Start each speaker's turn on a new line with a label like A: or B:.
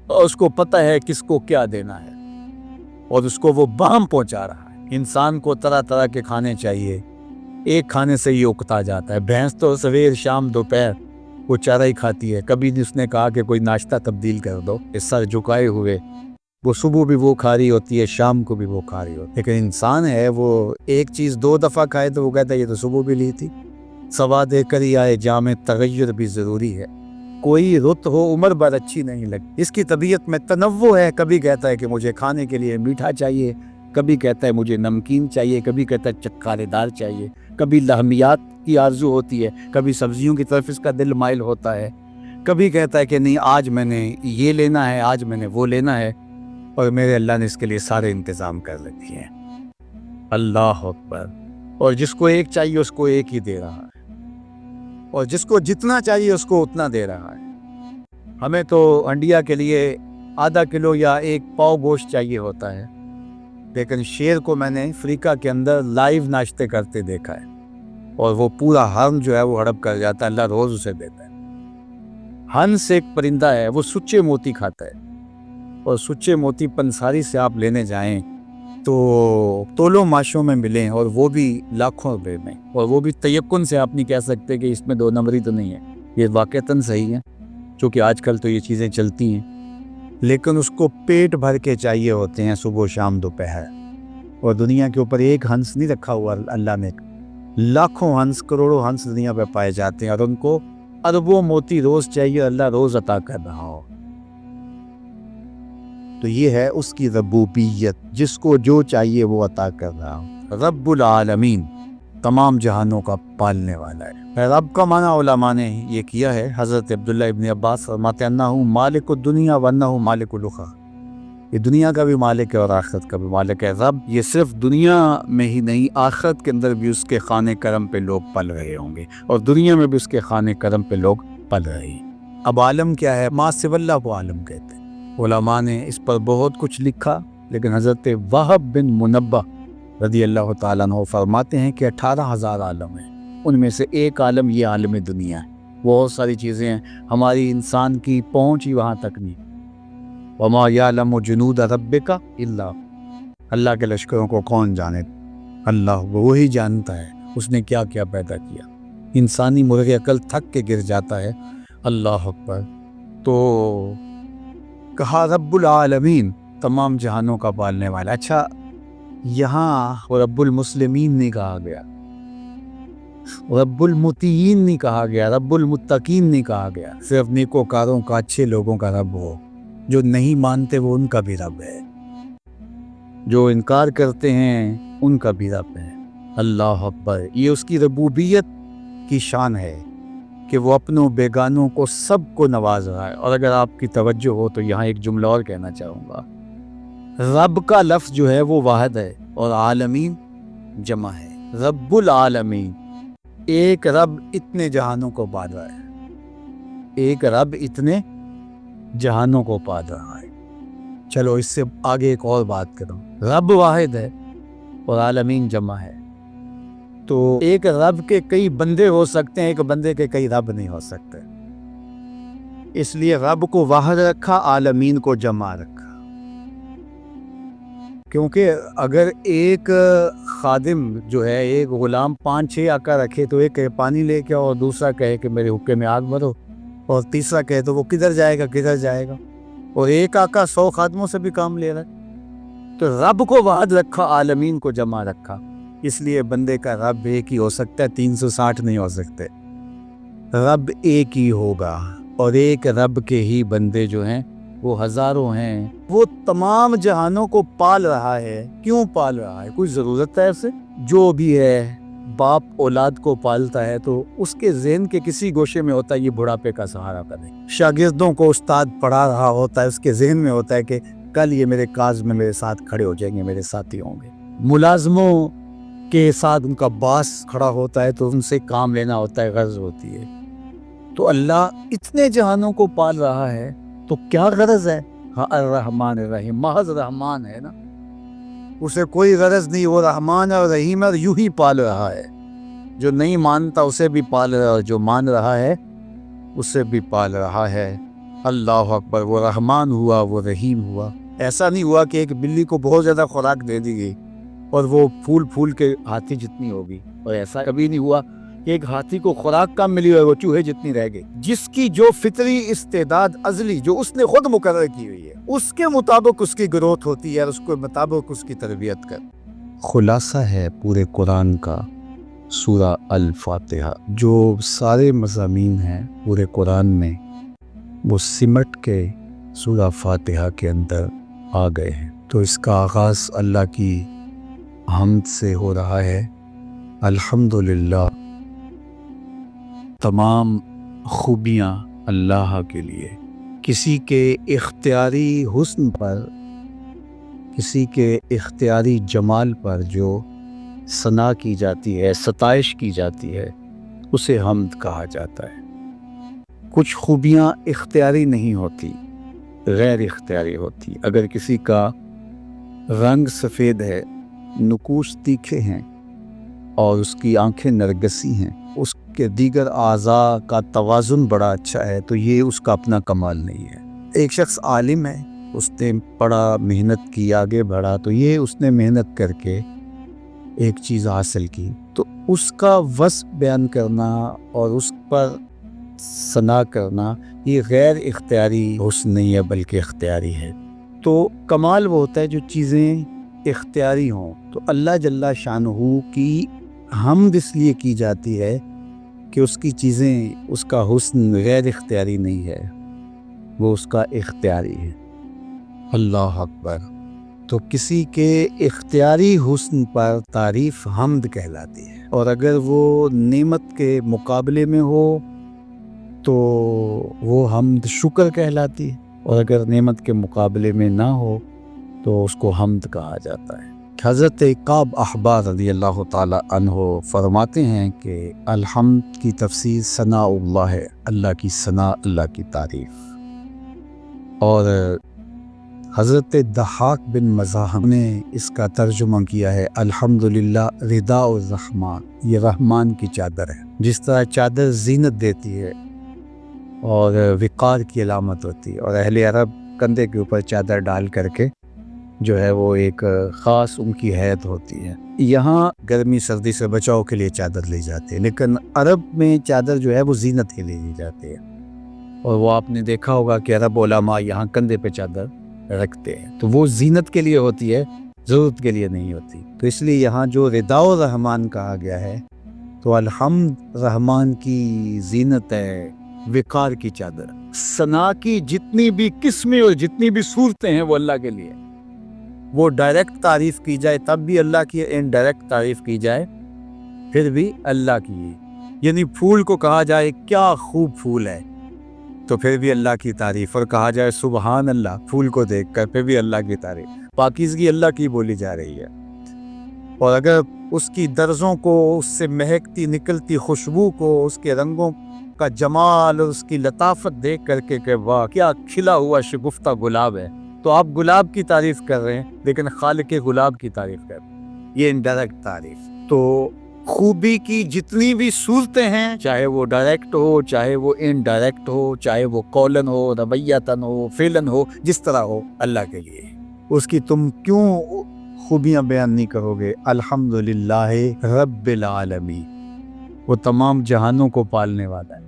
A: اور اس کو پتہ ہے کس کو کیا دینا ہے، اور اس کو وہ بہم پہنچا رہا ہے۔ انسان کو طرح طرح کے کھانے چاہیے، ایک کھانے سے یہ اکتا جاتا ہے۔ بھینس تو سویر شام دوپہر وہ چارہ ہی کھاتی ہے، کبھی نہیں اس نے کہا کہ کوئی ناشتہ تبدیل کر دو۔ اس سر جھکائے ہوئے وہ صبح بھی وہ کھا رہی ہوتی ہے، شام کو بھی وہ کھا رہی ہوتی ہے۔ لیکن انسان ہے وہ ایک چیز 2 دفعہ کھائے تو وہ کہتا ہے یہ تو صبح بھی لی تھی۔ سوا دے کر ہی آئے جام تغیر بھی ضروری ہے، کوئی رت ہو عمر بھر اچھی نہیں لگتی۔ اس کی طبیعت میں تنوع ہے، کبھی کہتا ہے کہ مجھے کھانے کے لیے میٹھا چاہیے، کبھی کہتا ہے مجھے نمکین چاہیے، کبھی کہتا ہے چکھارے دار چاہیے، کبھی لحمیات کی آرزو ہوتی ہے، کبھی سبزیوں کی طرف اس کا دل مائل ہوتا ہے، کبھی کہتا ہے کہ نہیں آج میں نے یہ لینا ہے، آج میں نے وہ لینا ہے، اور میرے اللہ نے اس کے لیے سارے انتظام کر رکھے ہیں۔ اللہ اکبر۔ اور جس کو ایک چاہیے اس کو ایک ہی دے رہا ہے، اور جس کو جتنا چاہیے اس کو اتنا دے رہا ہے۔ ہمیں تو انڈیا کے لیے ½ کلو یا 1 پاؤ گوشت چاہیے ہوتا ہے، لیکن شیر کو میں نے افریقہ کے اندر لائیو ناشتے کرتے دیکھا ہے، اور وہ پورا ہرن جو ہے وہ ہڑپ کر جاتا ہے، اللہ روز اسے دیتا ہے۔ ہنس ایک پرندہ ہے، وہ سچے موتی کھاتا ہے، اور سچے موتی پنساری سے آپ لینے جائیں تو تولوں ماشوں میں ملیں، اور وہ بھی لاکھوں روپے میں، اور وہ بھی تیقن سے آپ نہیں کہہ سکتے کہ اس میں 2 نمبری تو نہیں ہے، یہ واقعتاً صحیح ہے، چونکہ آج کل تو یہ چیزیں چلتی ہیں۔ لیکن اس کو پیٹ بھر کے چاہیے ہوتے ہیں صبح شام دوپہر، اور دنیا کے اوپر ایک ہنس نہیں رکھا ہوا اللہ نے، لاکھوں ہنس کروڑوں ہنس دنیا پہ پائے جاتے ہیں، اور ان کو اربوں موتی روز چاہیے، اللہ روز عطا کر رہا ہو۔ تو یہ ہے اس کی ربوبیت، جس کو جو چاہیے وہ عطا کر رہا ہو۔ رب العالمین، تمام جہانوں کا پالنے والا ہے۔ رب کا معنی علماء نے یہ کیا ہے، حضرت عبداللہ ابن عباس فرماتے ہیں انہو مالک الدنیا وانہو مالک الاخرى، یہ دنیا کا بھی مالک ہے اور آخرت کا بھی مالک ہے۔ رب یہ صرف دنیا میں ہی نہیں، آخرت کے اندر بھی اس کے خانے کرم پہ لوگ پل رہے ہوں گے، اور دنیا میں بھی اس کے خانے کرم پہ لوگ پل رہے ہیں۔ اب عالم کیا ہے؟ ما سوی اللہ کو عالم کہتے ہیں۔ علماء نے اس پر بہت کچھ لکھا، لیکن حضرت وہب بن منبہ رضی اللہ تعالیٰ عنہ فرماتے ہیں کہ 18,000 عالم ہیں، ان میں سے ایک عالم یہ عالم دنیا ہے۔ بہت ساری چیزیں ہیں، ہماری انسان کی پہنچ ہی وہاں تک نہیں۔ وما یعلم جنود ربک الا، اللہ کے لشکروں کو کون جانے؟ اللہ وہی جانتا ہے اس نے کیا کیا پیدا کیا۔ انسانی مرغ عقل تھک کے گر جاتا ہے۔ اللہ اکبر۔ تو کہا رب العالمین، تمام جہانوں کا پالنے والا۔ اچھا، یہاں رب المسلمین نہیں کہا گیا، رب المطیعین نہیں کہا گیا، رب المتقین نہیں کہا گیا، صرف نیکوکاروں کا، اچھے لوگوں کا رب ہو۔ جو نہیں مانتے وہ ان کا بھی رب ہے، جو انکار کرتے ہیں ان کا بھی رب ہے۔ اللہ اکبر۔ یہ اس کی ربوبیت کی شان ہے کہ وہ اپنوں بیگانوں کو سب کو نواز رہا ہے۔ اور اگر آپ کی توجہ ہو تو یہاں ایک جملہ اور کہنا چاہوں گا، رب کا لفظ جو ہے وہ واحد ہے، اور عالمین جمع ہے۔ رب العالمین، ایک رب اتنے جہانوں کو پال رہا ہے، ایک رب اتنے جہانوں کو پال رہا ہے۔ چلو اس سے آگے ایک اور بات کروں، رب واحد ہے اور عالمین جمع ہے، تو ایک رب کے کئی بندے ہو سکتے ہیں، ایک بندے کے کئی رب نہیں ہو سکتے۔ اس لیے رب کو واحد رکھا، عالمین کو جمع رکھا، کیونکہ اگر ایک خادم جو ہے، ایک غلام 5-6 آقا رکھے تو ایک کہے پانی لے کے، اور دوسرا کہے کہ میرے حکم میں آگ بھرو، اور تیسرا کہے تو وہ کدھر جائے گا کدھر جائے گا، اور ایک آقا 100 خادموں سے بھی کام لے رہا ہے۔ تو رب کو واحد رکھا، عالمین کو جمع رکھا، اس لیے بندے کا رب ایک ہی ہو سکتا ہے، 360 نہیں ہو سکتے۔ رب ایک ہی ہوگا، اور ایک رب کے ہی بندے جو ہیں وہ ہزاروں ہیں۔ وہ تمام جہانوں کو پال رہا ہے۔ کیوں پال رہا ہے؟ کوئی ضرورت ہے اسے؟ جو بھی ہے، باپ اولاد کو پالتا ہے تو اس کے ذہن کے کسی گوشے میں ہوتا ہے یہ بڑھاپے کا سہارا بنے۔ شاگردوں کو استاد پڑھا رہا ہوتا ہے، اس کے ذہن میں ہوتا ہے کہ کل یہ میرے کاز میں میرے ساتھ کھڑے ہو جائیں گے، میرے ساتھی ہوں گے۔ ملازموں کے ساتھ ان کا باس کھڑا ہوتا ہے تو ان سے کام لینا ہوتا ہے، غرض ہوتی ہے۔ تو اللہ اتنے جہانوں کو پال رہا ہے تو کیا غرض ہے؟ ہاں، الرحمن الرحیم، محض رحمان ہے نا، اسے کوئی غرض نہیں، وہ رحمان اور رحیم اور یوں ہی پال رہا ہے۔ جو نہیں مانتا اسے بھی پال رہا ہے، اور جو مان رہا ہے اسے بھی پال رہا ہے۔ اللہ اکبر، وہ رحمان ہوا، وہ رحیم ہوا۔ ایسا نہیں ہوا کہ ایک بلی کو بہت زیادہ خوراک دے دی گئی اور وہ پھول پھول کے ہاتھی جتنی ہوگی، اور ایسا کبھی نہیں ہوا کہ ایک ہاتھی کو خوراک کم ملی اور وہ چوہے جتنی رہ گئی۔ جس کی جو فطری استعداد ازلی جو اس نے خود مقرر کی ہوئی ہے، اس کے مطابق اس کی گروتھ ہوتی ہے اور اس کے مطابق اس کی تربیت کر۔ خلاصہ ہے پورے قرآن کا سورہ الفاتحہ، جو سارے مضامین ہیں پورے قرآن میں وہ سمٹ کے سورہ فاتحہ کے اندر آ گئے ہیں۔ تو اس کا آغاز اللہ کی حمد سے ہو رہا ہے۔ الحمدللہ، تمام خوبیاں اللہ کے لیے۔ کسی کے اختیاری حسن پر، کسی کے اختیاری جمال پر جو ثنا کی جاتی ہے، ستائش کی جاتی ہے، اسے حمد کہا جاتا ہے۔ کچھ خوبیاں اختیاری نہیں ہوتی، غیر اختیاری ہوتی۔ اگر کسی کا رنگ سفید ہے، نقوش تیکھے ہیں اور اس کی آنکھیں نرگسی ہیں، اس کے دیگر اعضاء کا توازن بڑا اچھا ہے، تو یہ اس کا اپنا کمال نہیں ہے۔ ایک شخص عالم ہے، اس نے پڑھا، محنت کی، آگے بڑھا، تو یہ اس نے محنت کر کے ایک چیز حاصل کی، تو اس کا وصف بیان کرنا اور اس پر ثنا کرنا یہ غیر اختیاری حسن نہیں ہے بلکہ اختیاری ہے۔ تو کمال وہ ہوتا ہے جو چیزیں اختیاری ہوں۔ تو اللہ جل شانہ کی حمد اس لیے کی جاتی ہے کہ اس کی چیزیں، اس کا حسن غیر اختیاری نہیں ہے، وہ اس کا اختیاری ہے۔ اللہ اکبر۔ تو کسی کے اختیاری حسن پر تعریف حمد کہلاتی ہے، اور اگر وہ نعمت کے مقابلے میں ہو تو وہ حمد شکر کہلاتی ہے، اور اگر نعمت کے مقابلے میں نہ ہو تو اس کو حمد کہا جاتا ہے۔ حضرت کعب احبار رضی اللہ تعالی عنہ فرماتے ہیں کہ الحمد کی تفسیر ثناء اللہ ہے، اللہ کی ثنا، اللہ کی تعریف۔ اور حضرت ضحاک بن مزاحم نے اس کا ترجمہ کیا ہے الحمدللہ رداء الرحمن، یہ رحمان کی چادر ہے۔ جس طرح چادر زینت دیتی ہے اور وقار کی علامت ہوتی ہے، اور اہل عرب کندھے کے اوپر چادر ڈال کر کے جو ہے وہ ایک خاص ان کی حیت ہوتی ہے۔ یہاں گرمی سردی سے بچاؤ کے لیے چادر لی جاتی ہے، لیکن عرب میں چادر جو ہے وہ زینت کے لیے لی جاتی ہے، اور وہ آپ نے دیکھا ہوگا کہ عرب علماء یہاں کندھے پہ چادر رکھتے ہیں، تو وہ زینت کے لیے ہوتی ہے، ضرورت کے لیے نہیں ہوتی۔ تو اس لیے یہاں جو رداء الرحمن کہا گیا ہے، تو الحمد رحمان کی زینت ہے، وقار کی چادر۔ ثنا کی جتنی بھی قسمیں اور جتنی بھی صورتیں ہیں وہ اللہ کے لیے، وہ ڈائریکٹ تعریف کی جائے تب بھی اللہ کی، انڈائریکٹ تعریف کی جائے پھر بھی اللہ کی۔ یعنی پھول کو کہا جائے کیا خوب پھول ہے تو پھر بھی اللہ کی تعریف، اور کہا جائے سبحان اللہ پھول کو دیکھ کر پھر بھی اللہ کی تعریف، پاکیزگی اللہ کی بولی جا رہی ہے۔ اور اگر اس کی درزوں کو، اس سے مہکتی نکلتی خوشبو کو، اس کے رنگوں کا جمال اور اس کی لطافت دیکھ کر کے کہ واہ کیا کھلا ہوا شگفتہ گلاب ہے، تو آپ گلاب کی تعریف کر رہے ہیں لیکن خالق گلاب کی تعریف کر رہے ہیں، یہ انڈائریکٹ تعریف۔ تو خوبی کی جتنی بھی صورتیں ہیں، چاہے وہ ڈائریکٹ ہو، چاہے وہ انڈائریکٹ ہو، چاہے وہ قولن ہو، رویتاً ہو، فعلاً ہو، جس طرح ہو، اللہ کے لیے۔ اس کی تم کیوں خوبیاں بیان نہیں کرو گے؟ الحمدللہ رب العالمین، وہ تمام جہانوں کو پالنے والا ہے۔